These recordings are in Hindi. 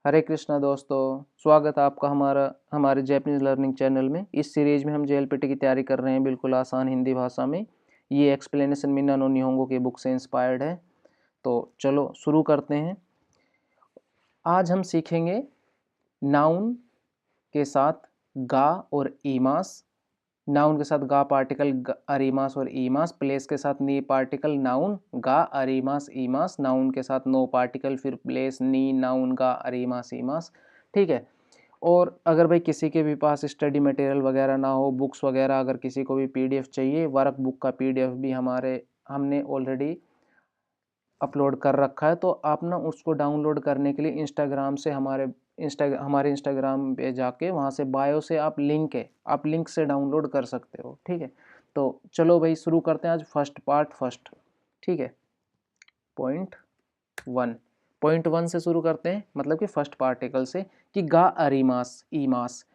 हरे कृष्णा दोस्तों, स्वागत है आपका हमारे जैपनीज लर्निंग चैनल में। इस सीरीज में हम जेएलपीटी की तैयारी कर रहे हैं बिल्कुल आसान हिंदी भाषा में। ये एक्सप्लेनेशन मिन्ना नो निहोंगो की बुक से इंस्पायर्ड है। तो चलो शुरू करते हैं। आज हम सीखेंगे नाउन के साथ गा और ईमास, नाउन के साथ गा पार्टिकल अरीमास और ईमास, प्लेस के साथ नी पार्टिकल नाउन गा अरीमास ईमास, नाउन के साथ नो पार्टिकल फिर प्लेस नी नाउन गा अरीमास ईमास। ठीक है। और अगर भाई किसी के भी पास स्टडी मटेरियल वगैरह ना हो, बुक्स वगैरह, अगर किसी को भी पीडीएफ चाहिए, वर्क बुक का पीडीएफ भी हमने ऑलरेडी अपलोड कर रखा है। तो आप ना उसको डाउनलोड करने के लिए इंस्टाग्राम से हमारे इंस्टाग्राम पे जाके वहाँ से बायो से आप लिंक से डाउनलोड कर सकते हो। ठीक है। तो चलो भाई शुरू करते हैं आज फर्स्ट पार्ट। ठीक है। पॉइंट वन से शुरू करते हैं, मतलब कि फर्स्ट पार्टिकल से, कि गा अरीमास ईमास।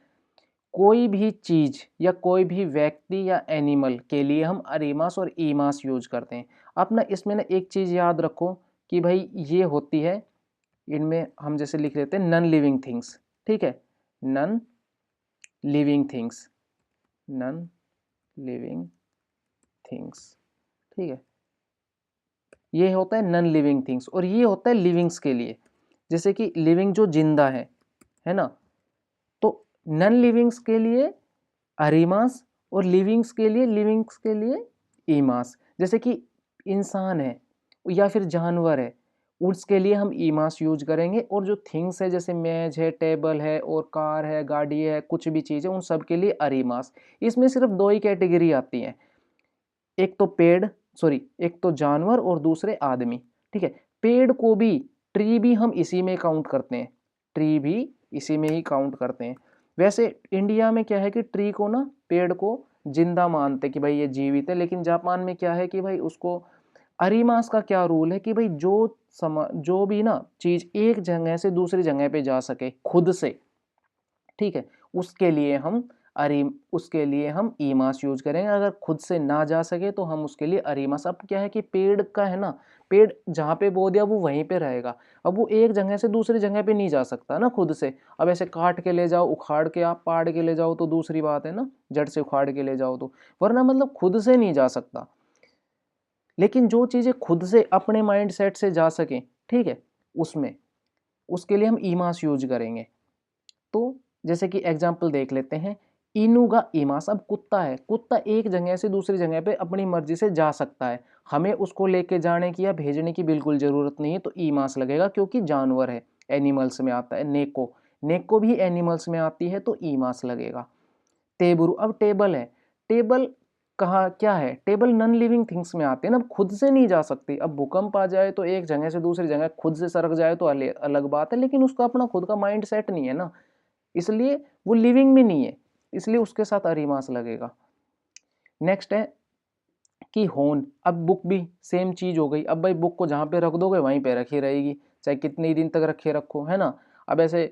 कोई भी चीज या कोई भी व्यक्ति या एनिमल के लिए हम अरीमास और ईमास यूज करते हैं। अब ना इसमें ना एक चीज याद रखो कि भाई ये होती है, इनमें हम जैसे लिख लेते हैं नन लिविंग थिंग्स। ठीक है। None living things, none living things. ठीक है। ये होता है नन लिविंग थिंग्स और ये होता है लिविंग्स के लिए। जैसे कि लिविंग जो जिंदा है ना, तो नन लिविंग्स के लिए अरीमास और लिविंग्स के लिए ईमास। जैसे कि इंसान है या फिर जानवर है, उसके लिए हम ईमास यूज करेंगे। और जो थिंग्स है जैसे मेज है, टेबल है और कार है, गाड़ी है, कुछ भी चीज़ है, उन सब के लिए अरीमास। इसमें सिर्फ दो ही कैटेगरी आती है, एक तो जानवर और दूसरे आदमी। ठीक है। पेड़ को भी, ट्री भी हम इसी में काउंट करते हैं, ट्री भी इसी में ही काउंट करते हैं। वैसे इंडिया में क्या है कि ट्री को ना, पेड़ को जिंदा मानते कि भाई ये जीवित है, लेकिन जापान में क्या है कि भाई उसको अरीमास का क्या रूल है कि भाई जो भी ना चीज एक जगह से दूसरी जगह पे जा सके खुद से, ठीक है, उसके लिए हम ईमास यूज करेंगे। अगर खुद से ना जा सके तो हम उसके लिए अरीमास। अब क्या है कि पेड़ का है ना, पेड़ जहाँ पे बो दिया वो वहीं पे रहेगा। अब वो एक जगह से दूसरी जगह पे नहीं जा सकता ना खुद से। अब ऐसे काट के ले जाओ, उखाड़ के आप पाड़ के ले जाओ तो दूसरी बात है ना, जड़ से उखाड़ के ले जाओ तो, वरना मतलब खुद से नहीं जा सकता। लेकिन जो चीजें खुद से अपने माइंड सेट से जा सके, ठीक है, उसमें उसके लिए हम ईमास यूज करेंगे। तो जैसे कि एग्जाम्पल देख लेते हैं, इनुगा ईमास। अब कुत्ता है, कुत्ता एक जगह से दूसरी जगह पे अपनी मर्जी से जा सकता है, हमें उसको लेके जाने की या भेजने की बिल्कुल जरूरत नहीं है, तो ईमास लगेगा क्योंकि जानवर है, एनिमल्स में आता है। नेको, नेको भी एनिमल्स में आती है तो ईमास लगेगा। तेबुरु, अब टेबल है, टेबल कहा क्या है, टेबल नॉन लिविंग थिंग्स में आते हैं ना, खुद से नहीं जा सकती। अब भूकंप आ जाए तो एक जगह से दूसरी जगह खुद से सरक जाए तो अलग बात है, लेकिन उसका अपना खुद का माइंड सेट नहीं है ना, इसलिए वो लिविंग में नहीं है, इसलिए उसके साथ अरीमास लगेगा। नेक्स्ट है कि होन। अब बुक भी सेम चीज हो गई। अब भाई बुक को जहाँ पे रख दोगे वहीं पे रखी रहेगी, चाहे कितने दिन तक रखे रखो, है ना। अब ऐसे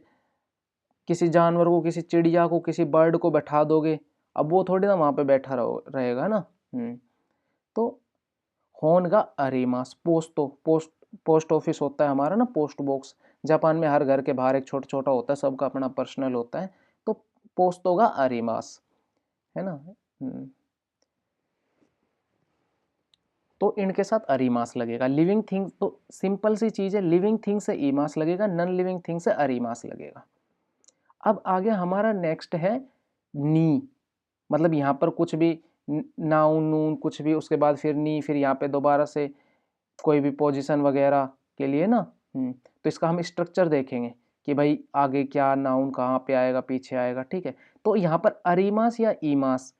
किसी जानवर को, किसी चिड़िया को, किसी बर्ड को बैठा दोगे, अब वो थोड़ी ना वहां पे बैठा रहेगा ना। तो होन का अरीमास। पोस्ट ऑफिस होता है हमारा ना, पोस्ट बॉक्स। जापान में हर घर के बाहर एक छोटा छोटा होता है, सबका अपना पर्सनल होता है, तो पोस्ट होगा अरीमास, है ना। तो इनके साथ अरीमास लगेगा। लिविंग थिंग तो सिंपल सी चीज है, लिविंग थिंग से ईमास लगेगा, नॉन लिविंग थिंग से अरीमास लगेगा। अब आगे हमारा नेक्स्ट है नी। मतलब यहाँ पर कुछ भी नाउन नून कुछ भी, उसके बाद फिर नी, फिर यहाँ पे दोबारा से कोई भी पोजीशन वगैरह के लिए ना। तो इसका हम स्ट्रक्चर देखेंगे कि भाई आगे क्या नाउन कहाँ पे आएगा, पीछे आएगा। ठीक है। तो यहाँ पर अरीमास या ईमास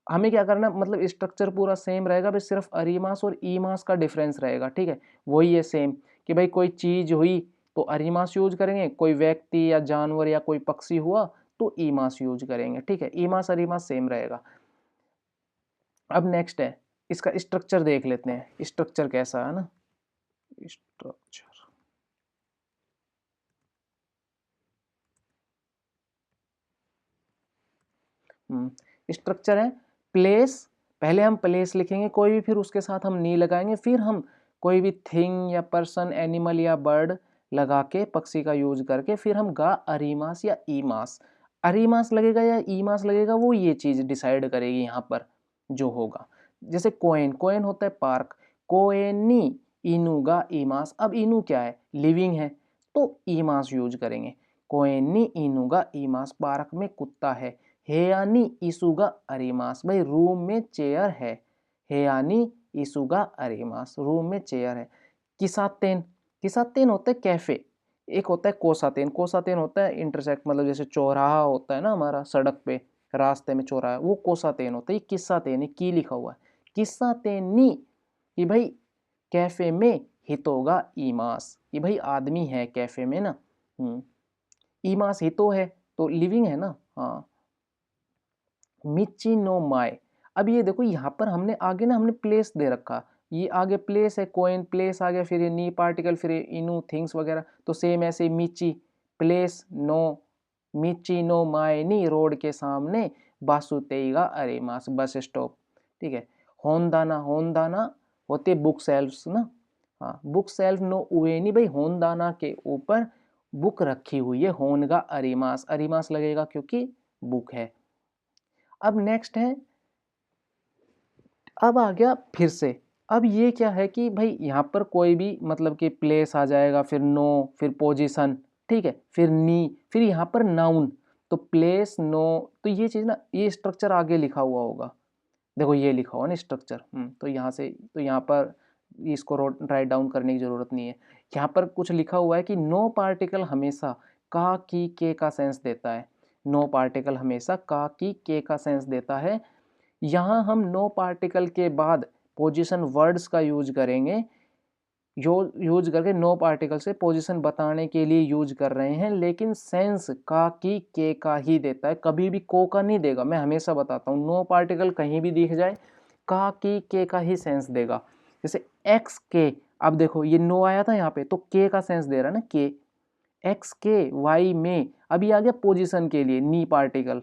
हमें क्या करना है, मतलब स्ट्रक्चर पूरा सेम रहेगा, बस सिर्फ अरीमास और ईमास का डिफरेंस रहेगा। ठीक है। वही है सेम, कि भाई कोई चीज हुई तो अरीमास यूज करेंगे, कोई व्यक्ति या जानवर या कोई पक्षी हुआ तो ईमास यूज करेंगे। ठीक है। ईमास अरीमास सेम रहेगा। अब नेक्स्ट है, इसका स्ट्रक्चर देख लेते हैं, स्ट्रक्चर कैसा है ना। स्ट्रक्चर स्ट्रक्चर है प्लेस। पहले हम प्लेस लिखेंगे कोई भी, फिर उसके साथ हम नी लगाएंगे, फिर हम कोई भी थिंग या पर्सन, एनिमल या बर्ड लगा के पक्षी का यूज करके फिर हम गा अरीमास या ईमास, अरीमास लगेगा या ईमास लगेगा वो ये चीज डिसाइड करेगी यहाँ पर जो होगा। जैसे कोएन, कोएन होता है पार्क, कोएनी इनुगा ईमास, अब इनु क्या है, लिविंग है तो ईमास यूज करेंगे। कोएनी इनुगा ईमास, पार्क में कुत्ता है। हेयानी इसुगा अरीमास, भाई रूम में चेयर है। हेयानी इसुगा अरीमास, रूम में चेयर है। किसातेन, किसातेन होता है कैफे, एक होता है कोसातेन, कोसातेन होता है इंटरसेक्ट, मतलब जैसे चौराहा होता है ना हमारा सड़क पे, रास्ते में चौराहा, वो कोसातेन होता है। ये किस्सातेन है, की लिखा हुआ है। किस्सातेनी कि भाई कैफे में हितोगा ईमास, कि भाई आदमी है कैफे में ना। ईमास हितो है तो लिविंग है ना। हाँ, मिची नो माए, अब ये देखो यहाँ पर हमने आगे ना हमने प्लेस दे रखा, ये आगे प्लेस है, कोइन प्लेस आ गया, फिर ये नी पार्टिकल, फिर ये इनु थिंग्स वगैरह, तो सेम ऐसे मिची प्लेस नो, मिची नो माए नी रोड के सामने, बासुतेईगा अरेमास बस स्टॉप, ठीक है। होनदाना, होनदाना होते बुक सेल्फ्स ना। हाँ, बुक सेल्फ नो उएनी, भाई होनदाना के ऊपर बुक रखी हुई है। होनगा अरीमास, अरीमास लगेगा क्योंकि बुक है। अब नेक्स्ट है, अब आ गया फिर से, अब ये क्या है कि भाई यहाँ पर कोई भी मतलब कि प्लेस आ जाएगा, फिर नो, फिर पोजीशन, ठीक है, फिर नी, फिर यहाँ पर नाउन, तो प्लेस नो, तो ये चीज़ ना, ये स्ट्रक्चर आगे लिखा हुआ होगा, देखो ये लिखा हुआ ना स्ट्रक्चर, तो यहाँ से, तो यहाँ पर इसको राइट डाउन करने की ज़रूरत नहीं है। यहाँ पर कुछ लिखा हुआ है कि नो पार्टिकल हमेशा का की के का सेंस देता है। नो पार्टिकल हमेशा का की के का सेंस देता है। यहाँ हम नो पार्टिकल के बाद पोजीशन वर्ड्स का यूज करेंगे, यूज करके नो पार्टिकल से पोजीशन बताने के लिए यूज कर रहे हैं, लेकिन सेंस का की के का ही देता है, कभी भी को का नहीं देगा। मैं हमेशा बताता हूँ, नो पार्टिकल कहीं भी दिख जाए का की के का ही सेंस देगा। जैसे एक्स के, अब देखो ये नो आया था यहाँ पे, तो के का सेंस दे रहा है ना, के, एक्स के वाई में, अभी आ गया पोजीशन के लिए नी पार्टिकल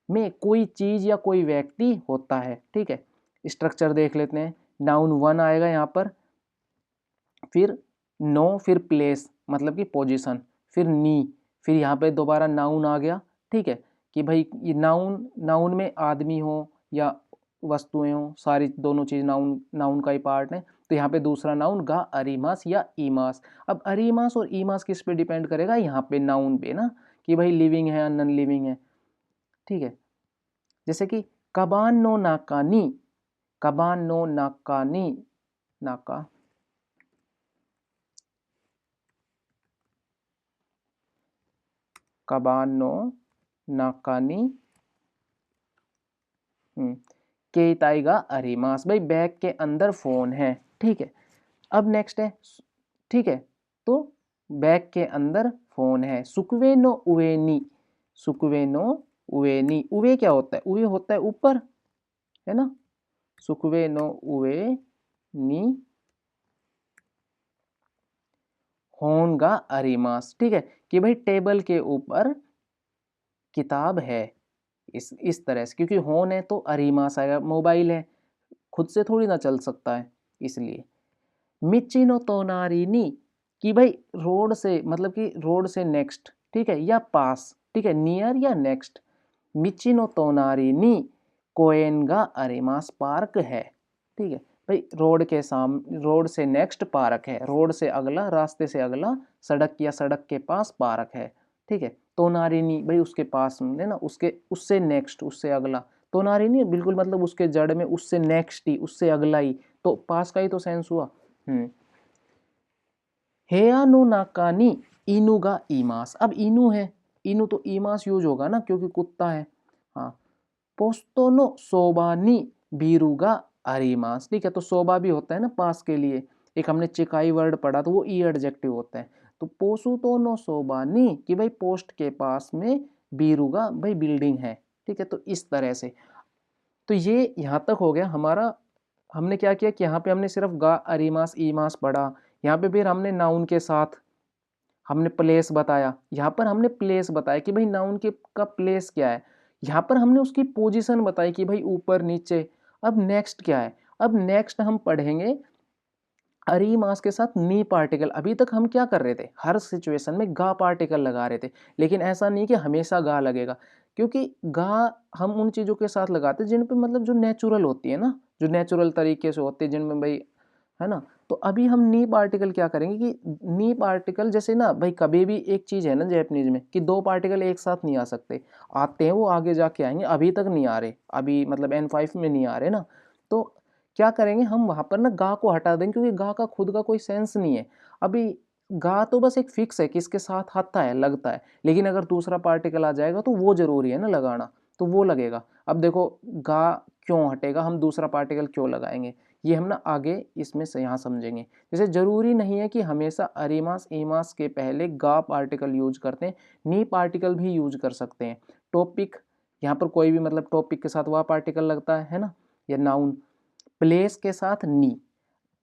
में कोई चीज या कोई व्यक्ति होता है, ठीक है। स्ट्रक्चर देख लेते हैं, नाउन वन आएगा यहाँ पर, फिर नो, फिर प्लेस मतलब कि पोजीशन, फिर नी, फिर यहाँ पे दोबारा नाउन आ गया, ठीक है, कि भाई ये नाउन, नाउन में आदमी हो या वस्तुएं हो, सारी दोनों चीज नाउन, नाउन का ही पार्ट है। तो यहाँ पे दूसरा नाउन गा अरीमास या ईमास। अब अरीमास और ईमास किस पे डिपेंड करेगा, यहाँ पे नाउन पे ना, कि भाई लिविंग है या नॉन लिविंग है, ठीक है। जैसे कि कबान नो नाकानी, कबान नो नाकानी, नाका, कबान नो नाकानी के ताइगा अरीमास, भाई बैग के अंदर फोन है, ठीक है। अब नेक्स्ट है, ठीक है, तो बैग के अंदर फोन है। सुकवे नो उवेनी, सुकवे नो उवेनी, उवे क्या होता है, उवे होता है ऊपर, है ना। सुकवे नो उवे नी होनगा अरीमास, ठीक है, कि भाई टेबल के ऊपर किताब है, इस तरह से, क्योंकि होन है तो अरीमास आएगा, मोबाइल है खुद से थोड़ी ना चल सकता है, इसलिए। मिचिनो तोनारिनी, कि भाई रोड से मतलब कि रोड से नेक्स्ट, ठीक है, या पास, ठीक है, नियर या नेक्स्ट। मिचिनो तोनारिनी कोएनगा अरेमास, पार्क है, ठीक है, भाई रोड के सामने, रोड से नेक्स्ट पार्क है, रोड से अगला, रास्ते से अगला, सड़क या सड़क के पास पार्क है, ठीक है। तोनारिनी भाई उसके पास में ना, उसके, उससे नेक्स्ट, उससे अगला। तोनारिनी बिल्कुल मतलब उसके जड़ में, उससे नेक्स्ट ही, उससे अगला ही, तो पास का ही तो सेंस हुआ। हेया नो नाकानी इनुगा ईमास, अब इनु है, इनु तो ईमास यूज होगा ना क्योंकि कुत्ता है। हाँ, पोस्तोनो सोबानी बीरुगा अरीमास, ठीक है, तो सोबा भी होता है ना पास के लिए, एक हमने चिकाई वर्ड पढ़ा तो वो ई एडजेक्टिव होता है। तो पोसुतोनो सोबानी, कि भाई पोस्ट के पास में, बीरुगा भाई बिल्डिंग है, ठीक है, तो इस तरह से। तो ये यहाँ तक हो गया हमारा। हमने क्या किया कि यहाँ पे हमने सिर्फ गा अरीमास ईमास पढ़ा, यहाँ पे फिर हमने नाउन के साथ हमने प्लेस बताया, यहाँ पर हमने प्लेस बताया कि भाई नाउन के का प्लेस क्या है, यहाँ पर हमने उसकी पोजीशन बताई कि भाई ऊपर नीचे। अब नेक्स्ट क्या है, अब नेक्स्ट हम पढ़ेंगे अरी मास के साथ नी पार्टिकल। अभी तक हम क्या कर रहे थे, हर सिचुएशन में गा पार्टिकल लगा रहे थे, लेकिन ऐसा नहीं कि हमेशा गा लगेगा, क्योंकि गा हम उन चीज़ों के साथ लगाते हैं जिन पे मतलब जो नेचुरल होती है ना, जो नेचुरल तरीके से होते हैं, जिनमें भाई है ना। तो अभी हम नी पार्टिकल क्या करेंगे कि नी पार्टिकल जैसे ना भाई, कभी भी एक चीज़ है ना जैपनीज में कि दो पार्टिकल एक साथ नहीं आ सकते, आते हैं वो आगे जाके आएंगे, अभी तक नहीं आ रहे, अभी मतलब N5 में नहीं आ रहे ना। तो क्या करेंगे हम वहाँ पर ना गा को हटा देंगे, क्योंकि गा का खुद का कोई सेंस नहीं है। अभी गा तो बस एक फिक्स है कि इसके साथ आता है, लगता है, लेकिन अगर दूसरा पार्टिकल आ जाएगा तो वो जरूरी है ना लगाना, तो वो लगेगा। अब देखो गा क्यों हटेगा, हम दूसरा पार्टिकल क्यों लगाएंगे, ये हम ना आगे इसमें से यहाँ समझेंगे। जैसे जरूरी नहीं है कि हमेशा अरीमास ईमास के पहले गा पार्टिकल यूज करते हैं, नी पार्टिकल भी यूज कर सकते हैं। टॉपिक, यहाँ पर कोई भी मतलब टॉपिक के साथ वह पार्टिकल लगता है ना, या नाउन। प्लेस के साथ नी,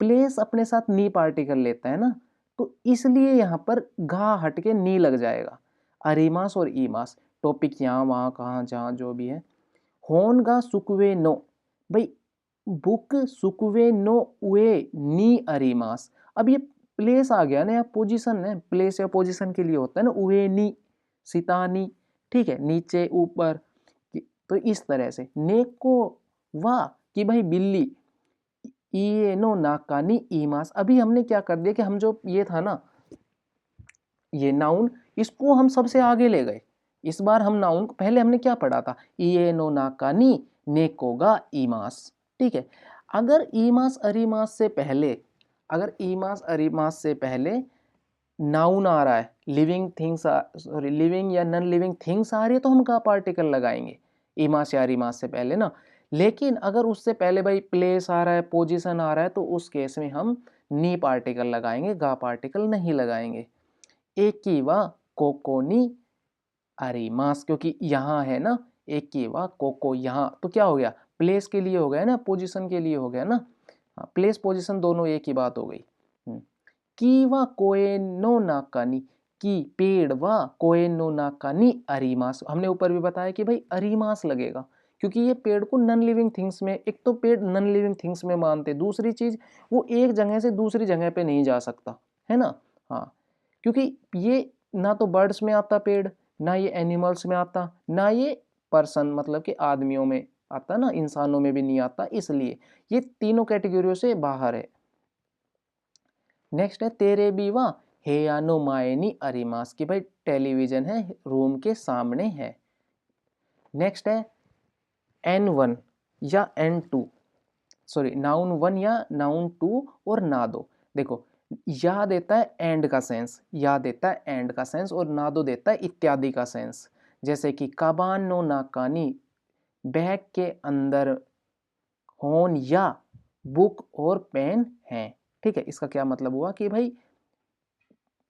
प्लेस अपने साथ नी पार्टिकल लेता है ना, तो इसलिए यहाँ पर घा हट के नी लग जाएगा। अरीमास और ईमास, टॉपिक यहाँ वहाँ कहाँ जहाँ जो भी है। होन गा सुकवे नो, भाई बुक सुकवे नो उए नी अरीमास। अब ये प्लेस आ गया ना, या पोजीशन है, प्लेस या पोजीशन के लिए होता है ना उए नी, सितानी, ठीक है, नीचे ऊपर। तो इस तरह से नेको वाह कि भाई बिल्ली, ये नो नाकानी ईमास। अभी हमने क्या कर दिया कि हम जो ये था ना, ये नाउन, इसको हम सबसे आगे ले गए। इस बार हम नाउन को, पहले हमने क्या पढ़ा था, ये नो नाकानी नेकोगा ईमास, ठीक है। अगर ईमास अरीमास से पहले, अगर ईमास अरीमास से पहले नाउन आ रहा है, लिविंग थिंग्स, सॉरी लिविंग या नॉन लिविंग थिंग्स आ रही है, तो हम का पार्टिकल लगाएंगे ईमास या अरीमास से पहले ना। लेकिन अगर उससे पहले भाई प्लेस आ रहा है, पोजीशन आ रहा है, तो उस केस में हम नी पार्टिकल लगाएंगे, गा पार्टिकल नहीं लगाएंगे। एक की वा कोकोनी अरीमास, क्योंकि यहाँ है ना एक की वा कोको, यहाँ तो क्या हो गया, प्लेस के लिए हो गया ना, पोजीशन के लिए हो गया ना। प्लेस पोजीशन दोनों एक ही बात हो गई। की वा कोए नो नाकानी, की पेड़ वा कोए नो नाकानी अरीमास। हमने ऊपर भी बताया कि भाई अरीमास लगेगा, क्योंकि ये पेड़ को नॉन लिविंग थिंग्स में, एक तो पेड़ नॉन लिविंग थिंग्स में मानते, दूसरी चीज वो एक जगह से दूसरी जगह पे नहीं जा सकता है ना। हाँ, क्योंकि ये ना तो बर्ड्स में आता पेड़, ना ये एनिमल्स में आता, ना ये पर्सन मतलब कि आदमियों में आता, ना इंसानों में भी नहीं आता, इसलिए ये तीनों कैटेगरियों से बाहर है। नेक्स्ट है तेरे बीवा हेयानो मायनी अरिमास, की भाई टेलीविजन है, रूम के सामने है। नेक्स्ट है N1 या N2, सॉरी नाउन 1 या नाउन 2 और ना दो। देखो या देता है एंड का सेंस, या देता है एंड का सेंस, और ना दो देता है इत्यादि का सेंस। जैसे कि काबान नो नाकानी, बैग के अंदर, होन या बुक और पेन है, ठीक है। इसका क्या मतलब हुआ कि भाई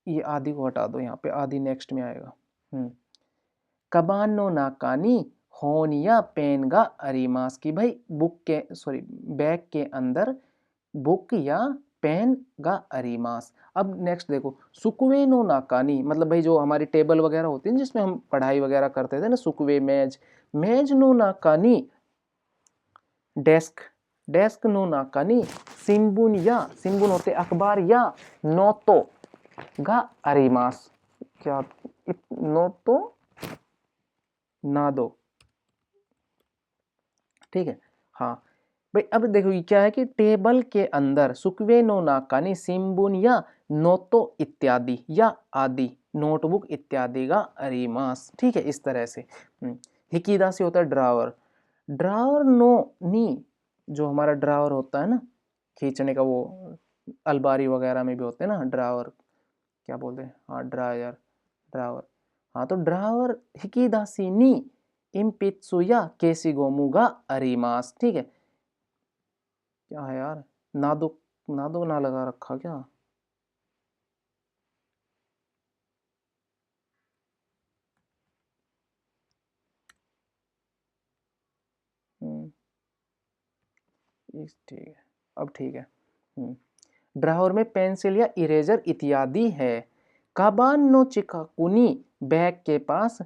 ये आदि को हटा दो, यहाँ पे आदि नेक्स्ट में आएगा। कबान नो नाकानी होन या पेन गा अरीमास, की भाई बुक के, सॉरी बैग के अंदर बुक या पेन गा अरीमास। अब नेक्स्ट देखो सुकुवे नो नाकानी, मतलब भाई जो हमारी टेबल वगैरह होती है जिसमें हम पढ़ाई वगैरह करते थे ना, सुकुवे मेज, मेज नो नाकानी डेस्क, डेस्क नो नाकानी सिंबुन, या सिंबुन होते अखबार, या नोतो गा अरीमास। क्या नोतो ना दो, ठीक है। हाँ भाई, अब देखो ये क्या है कि टेबल के अंदर सुकवे नो नाकानी सिम्बुन या नोतो इत्यादि या आदि, नोटबुक इत्यादि का अरीमास, ठीक है। इस तरह से हिकीदा से होता है ड्रावर, ड्रावर नो नी, जो हमारा ड्रावर होता है ना खींचने का, वो अलमारी वगैरह में भी होते हैं ना ड्रावर, क्या बोलते हैं, हाँ ड्रायर, ड्रावर। हाँ तो ड्रावर हिकीदासी नी इम्पित्सुया केसिगोमुगा अरीमास, ठीक है। क्या है यार, नादो, नादो ना लगा रखा क्या, ठीक है, अब ठीक है। ड्रावर में पेंसिल या इरेजर इत्यादि है। काबान नो चिकाकुनी, बैग के पास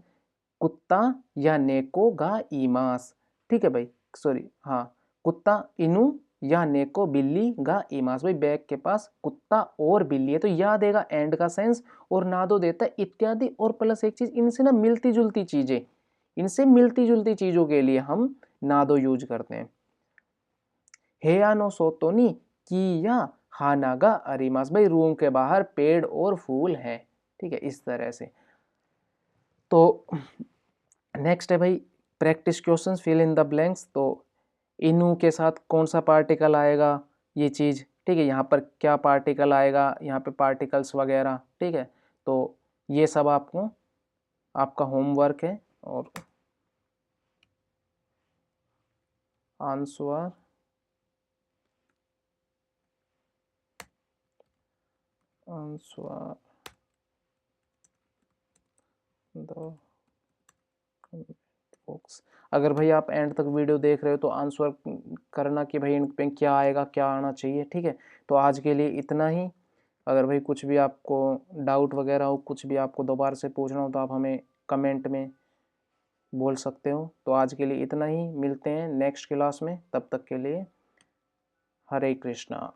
कुत्ता या नेको गा ईमास, ठीक है भाई, सॉरी हाँ कुत्ता इनु या नेको बिल्ली गा इमास। भाई बैग के पास कुत्ता और बिल्ली है, तो या देगा एंड का सेंस, और नादो देता है इत्यादि, और प्लस एक चीज, इनसे ना मिलती जुलती चीजें, इनसे मिलती जुलती चीजों के लिए हम नादो यूज करते हैं। हेया नो सोतोनी किया हानागा अरिमास। भाई रूम के बाहर पेड़ और फूल हैं, ठीक है, इस तरह से। तो नेक्स्ट है भाई practice questions, fill in the blanks. तो इनू के साथ कौन सा पार्टिकल आएगा, ये चीज़, ठीक है, यहाँ पर क्या पार्टिकल आएगा, यहाँ पे पार्टिकल्स वगैरह, ठीक है। तो ये सब आपको आपका होमवर्क है, और आंसर आंसर द बॉक्स। अगर भाई आप एंड तक वीडियो देख रहे हो तो आंसर करना कि भाई इन पे क्या आएगा, क्या आना चाहिए, ठीक है। तो आज के लिए इतना ही। अगर भाई कुछ भी आपको डाउट वगैरह हो, कुछ भी आपको दोबारा से पूछना हो, तो आप हमें कमेंट में बोल सकते हो। तो आज के लिए इतना ही, मिलते हैं नेक्स्ट क्लास में, तब तक के लिए हरे कृष्णा।